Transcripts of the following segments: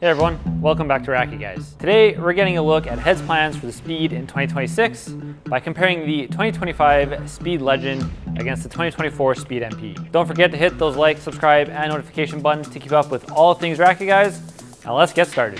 Hey everyone, welcome back to RacquetGuys. Today we're getting a look at heads plans for the Speed in 2026 by comparing the 2025 Speed Legend against the 2024 Speed MP. Don't forget to hit those like, subscribe, and notification buttons to keep up with all things RacquetGuys. Now let's get started.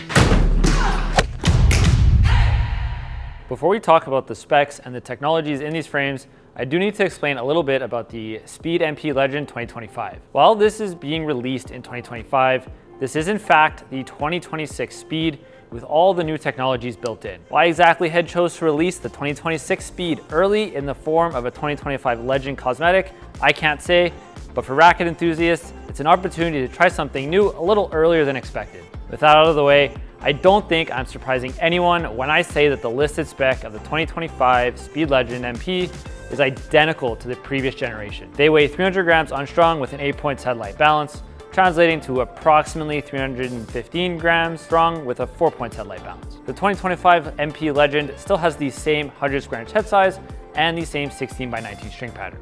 Before we talk about the specs and the technologies in these frames, I do need to explain a little bit about the Speed MP Legend 2025. While this is being released in 2025, this is in fact the 2026 Speed with all the new technologies built in. Why exactly Head chose to release the 2026 Speed early in the form of a 2025 Legend cosmetic, I can't say, but for racket enthusiasts, it's an opportunity to try something new a little earlier than expected. With that out of the way, I don't think I'm surprising anyone when I say that the listed spec of the 2025 Speed Legend MP is identical to the previous generation. They weigh 300 grams unstrung with an 8-point headlight balance, translating to approximately 315 grams strung with a 4-point headlight balance. The 2025 MP Legend still has the same 100 square inch head size and the same 16 by 19 string pattern.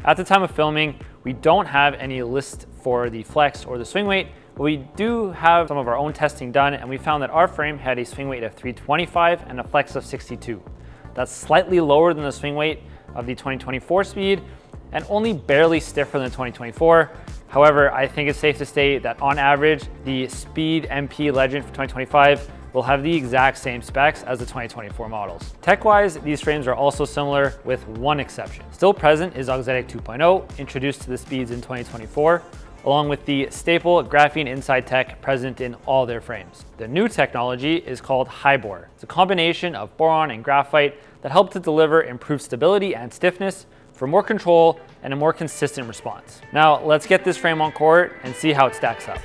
At the time of filming, we don't have any list for the flex or the swing weight, but we do have some of our own testing done, and we found that our frame had a swing weight of 325 and a flex of 62. That's slightly lower than the swing weight of the 2024 Speed and only barely stiffer than 2024. However, I think it's safe to say that on average, the Speed MP Legend for 2025 will have the exact same specs as the 2024 models. Tech-wise, these frames are also similar with one exception. Still present is Auxetic 2.0, introduced to the Speeds in 2024, along with the staple graphene inside tech present in all their frames. The new technology is called HIBOR. It's a combination of boron and graphite that help to deliver improved stability and stiffness for more control and a more consistent response. Now let's get this frame on court and see how it stacks up.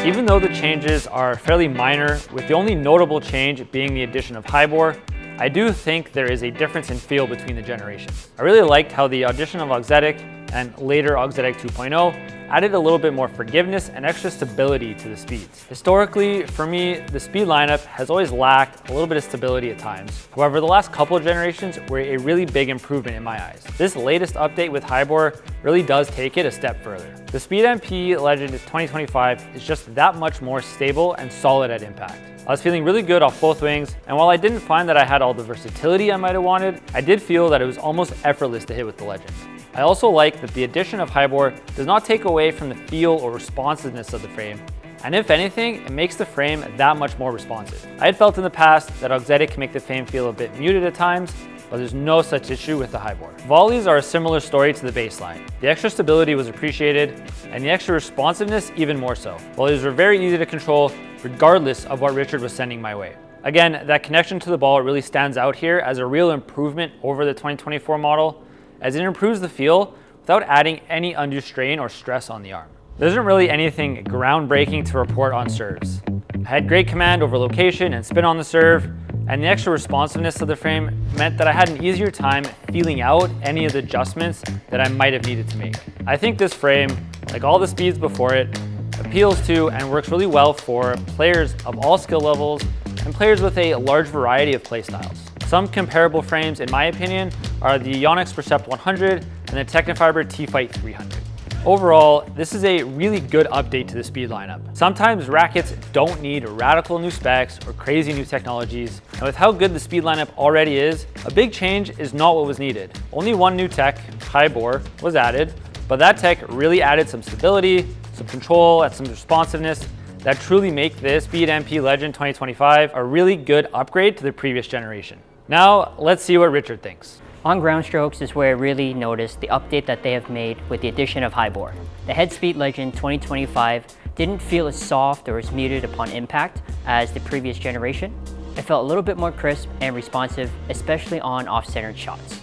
Even though the changes are fairly minor, with the only notable change being the addition of HIBOR, I do think there is a difference in feel between the generations. I really liked how the addition of Auxetic and later Auxetic 2.0 added a little bit more forgiveness and extra stability to the Speeds. Historically, for me, the Speed lineup has always lacked a little bit of stability at times. However, the last couple of generations were a really big improvement in my eyes. This latest update with HIBOR really does take it a step further. The Speed MP Legend 2025 is just that much more stable and solid at impact. I was feeling really good off both wings, and while I didn't find that I had all the versatility I might have wanted, I did feel that it was almost effortless to hit with the Legend. I also like that the addition of HIBOR does not take away from the feel or responsiveness of the frame, and if anything, it makes the frame that much more responsive. I had felt in the past that Auxetic can make the frame feel a bit muted at times, but there's no such issue with the HIBOR. Volleys are a similar story to the baseline. The extra stability was appreciated, and the extra responsiveness even more so. Volleys were very easy to control, regardless of what Richard was sending my way. Again, that connection to the ball really stands out here as a real improvement over the 2024 model, as it improves the feel without adding any undue strain or stress on the arm. There isn't really anything groundbreaking to report on serves. I had great command over location and spin on the serve, and the extra responsiveness of the frame meant that I had an easier time feeling out any of the adjustments that I might have needed to make. I think this frame, like all the Speeds before it, appeals to and works really well for players of all skill levels and players with a large variety of play styles. Some comparable frames, in my opinion, are the Yonex Percept 100 and the Technifiber T-Fight 300. Overall, this is a really good update to the Speed lineup. Sometimes rackets don't need radical new specs or crazy new technologies, and with how good the Speed lineup already is, a big change is not what was needed. Only one new tech, HIBOR, was added, but that tech really added some stability, some control, and some responsiveness that truly make this Speed MP Legend 2025 a really good upgrade to the previous generation. Now, let's see what Richard thinks. On ground strokes is where I really noticed the update that they have made with the addition of HIBOR. The Head Speed Legend 2025 didn't feel as soft or as muted upon impact as the previous generation. It felt a little bit more crisp and responsive, especially on off-centered shots.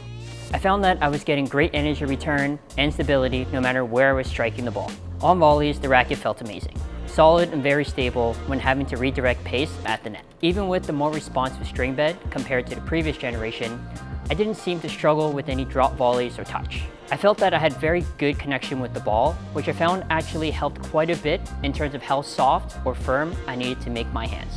I found that I was getting great energy return and stability no matter where I was striking the ball. On volleys, the racket felt amazing. Solid and very stable when having to redirect pace at the net. Even with the more responsive string bed compared to the previous generation, I didn't seem to struggle with any drop volleys or touch. I felt that I had very good connection with the ball, which I found actually helped quite a bit in terms of how soft or firm I needed to make my hands.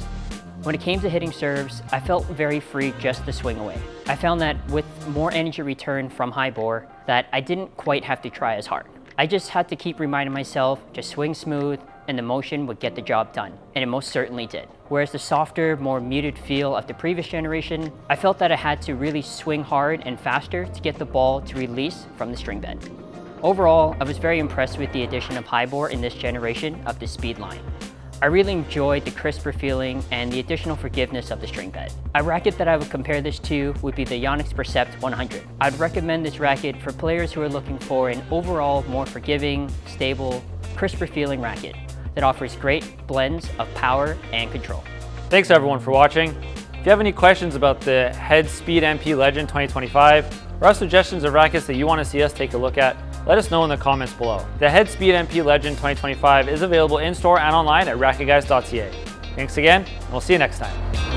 When it came to hitting serves, I felt very free just to swing away. I found that with more energy return from HIBOR, that I didn't quite have to try as hard. I just had to keep reminding myself, just swing smooth, and the motion would get the job done. And it most certainly did. Whereas the softer, more muted feel of the previous generation, I felt that I had to really swing hard and faster to get the ball to release from the string bed. Overall, I was very impressed with the addition of high bore in this generation of the speed line. I really enjoyed the crisper feeling and the additional forgiveness of the string bed. A racket that I would compare this to would be the Yonex Percept 100. I'd recommend this racket for players who are looking for an overall more forgiving, stable, crisper feeling racket that offers great blends of power and control. Thanks everyone for watching. If you have any questions about the Head Speed MP Legend 2025 or suggestions of rackets that you want to see us take a look at, let us know in the comments below. The Head Speed MP Legend 2025 is available in-store and online at RacquetGuys.ca. Thanks again, and we'll see you next time.